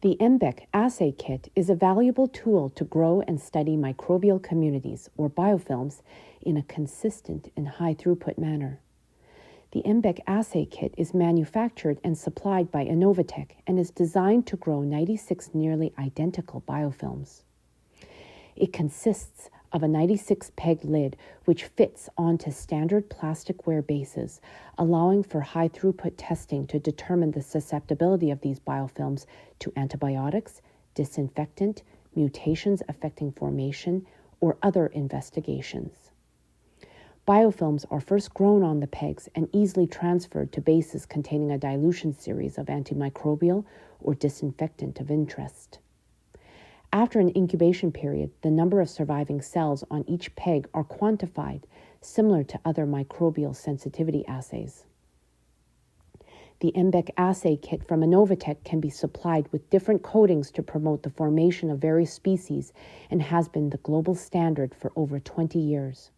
The MBEC Assay Kit is a valuable tool to grow and study microbial communities, or biofilms, in a consistent and high-throughput manner. The MBEC Assay Kit is manufactured and supplied by Innovotech and is designed to grow 96 nearly identical biofilms. It consists of a 96-peg lid which fits onto standard plasticware bases, allowing for high-throughput testing to determine the susceptibility of these biofilms to antibiotics, disinfectant, mutations affecting formation, or other investigations. Biofilms are first grown on the pegs and easily transferred to bases containing a dilution series of antimicrobial or disinfectant of interest. After an incubation period, the number of surviving cells on each peg are quantified, similar to other microbial sensitivity assays. The MBEC Assay Kit from Innovotech can be supplied with different coatings to promote the formation of various species and has been the global standard for over 20 years.